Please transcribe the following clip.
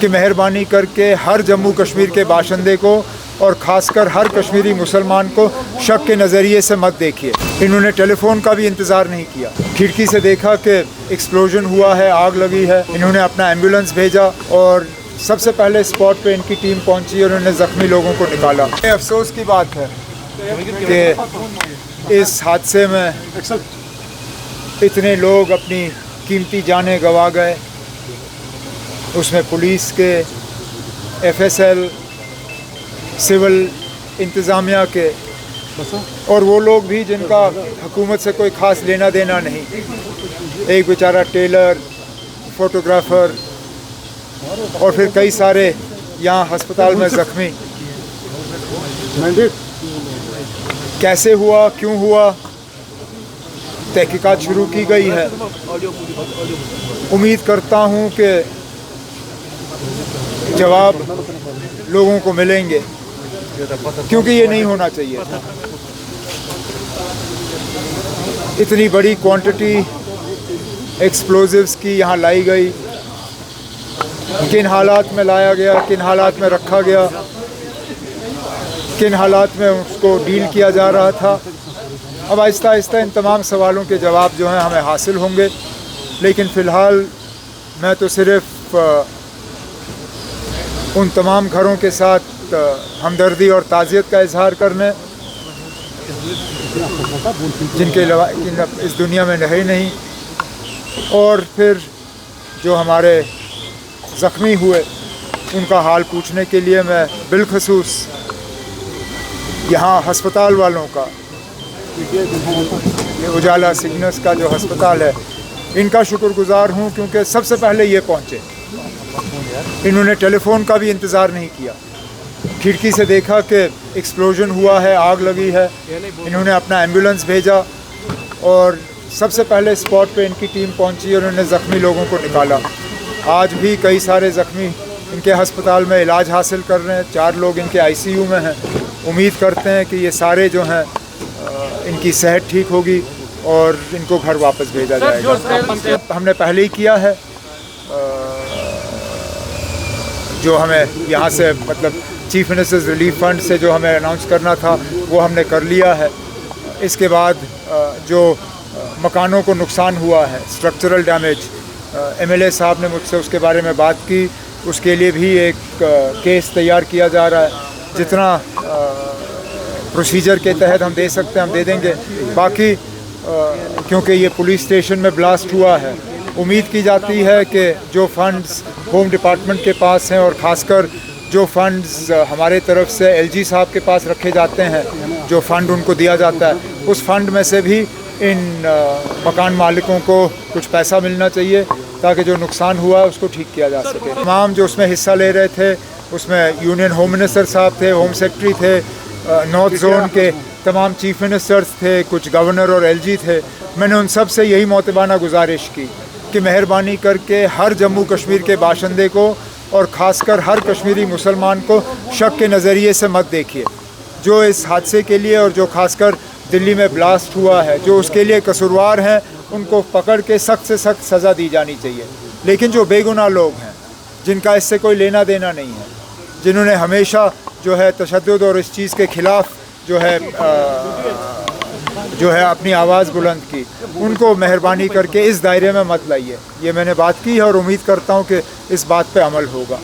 कि मेहरबानी करके हर जम्मू कश्मीर के बाशिंदे को और ख़ासकर हर कश्मीरी मुसलमान को शक के नज़रिए से मत देखिए। इन्होंने टेलीफोन का भी इंतज़ार नहीं किया, खिड़की से देखा कि एक्सप्लोजन हुआ है, आग लगी है। इन्होंने अपना एम्बुलेंस भेजा और सबसे पहले स्पॉट पे इनकी टीम पहुंची और उन्होंने ज़ख्मी लोगों को निकाला। अफसोस की बात है कि इस हादसे में इतने लोग अपनी कीमती जानें गंवा गए। उसमें पुलिस के, FSL, सिविल इंतज़ामिया के और वो लोग भी जिनका हुकूमत से कोई ख़ास लेना देना नहीं। एक बेचारा टेलर, फोटोग्राफ़र और फिर कई सारे यहाँ अस्पताल में ज़ख्मी। कैसे हुआ, क्यों हुआ, तहकीकात शुरू की गई है। उम्मीद करता हूँ कि जवाब लोगों को मिलेंगे, क्योंकि ये नहीं होना चाहिए था। इतनी बड़ी क्वांटिटी एक्सप्लोजिव्स की यहाँ लाई गई, किन हालात में लाया गया, किन हालात में रखा गया, किन हालात में उसको डील किया जा रहा था। अब आहिस्ता आहिस्ता इन तमाम सवालों के जवाब जो हैं हमें हासिल होंगे। लेकिन फ़िलहाल मैं तो सिर्फ़ उन तमाम घरों के साथ हमदर्दी और ताज़ियत का इजहार करने, जिनके इस दुनिया में रहे नहीं, और फिर जो हमारे ज़ख्मी हुए उनका हाल पूछने के लिए मैं बिलखसूस यहाँ हस्पताल वालों का, ये उजाला सिग्नस का जो हस्पताल है, इनका शुक्रगुज़ार हूँ, क्योंकि सबसे पहले ये पहुँचे। इन्होंने टेलीफोन का भी इंतज़ार नहीं किया, खिड़की से देखा कि एक्सप्लोजन हुआ है, आग लगी है। इन्होंने अपना एम्बुलेंस भेजा और सबसे पहले स्पॉट पे इनकी टीम पहुंची और उन्होंने ज़ख्मी लोगों को निकाला। आज भी कई सारे ज़ख्मी इनके अस्पताल में इलाज हासिल कर रहे हैं। 4 लोग इनके ICU में हैं। उम्मीद करते हैं कि ये सारे जो हैं इनकी सेहत ठीक होगी और इनको घर वापस भेजा जाएगा। हमने पहले ही किया है, जो हमें यहाँ से मतलब चीफ मिनिस्टर्स रिलीफ फंड से जो हमें अनाउंस करना था वो हमने कर लिया है। इसके बाद जो मकानों को नुकसान हुआ है, स्ट्रक्चरल डैमेज, MLA साहब ने मुझसे उसके बारे में बात की। उसके लिए भी एक केस तैयार किया जा रहा है। जितना प्रोसीजर के तहत हम दे सकते हैं हम दे देंगे। बाकी क्योंकि ये पुलिस स्टेशन में ब्लास्ट हुआ है, उम्मीद की जाती है कि जो फंड्स होम डिपार्टमेंट के पास हैं और ख़ासकर जो फंड्स हमारे तरफ से LG साहब के पास रखे जाते हैं, जो फ़ंड उनको दिया जाता है, उस फ़ंड में से भी इन मकान मालिकों को कुछ पैसा मिलना चाहिए ताकि जो नुकसान हुआ है उसको ठीक किया जा सके। तमाम जो उसमें हिस्सा ले रहे थे, उसमें यूनियन होम मिनिस्टर साहब थे, होम सेक्रेटरी थे, नॉर्थ जोन के तमाम चीफ मिनिस्टर्स थे, कुछ गवर्नर और LG थे। मैंने उन सब से यही मोतबाना गुजारिश की कि मेहरबानी करके हर जम्मू कश्मीर के बाशिंदे को और ख़ासकर हर कश्मीरी मुसलमान को शक के नज़रिए से मत देखिए। जो इस हादसे के लिए और जो ख़ासकर दिल्ली में ब्लास्ट हुआ है, जो उसके लिए कसूरवार हैं, उनको पकड़ के सख्त से सख्त सज़ा दी जानी चाहिए। लेकिन जो बेगुनाह लोग हैं, जिनका इससे कोई लेना देना नहीं है, जिन्होंने हमेशा जो है तशद्दुद और इस चीज़ के ख़िलाफ़ जो है अपनी आवाज़ बुलंद की, उनको मेहरबानी करके इस दायरे में मत लाइए। ये मैंने बात की है और उम्मीद करता हूँ कि इस बात पे अमल होगा।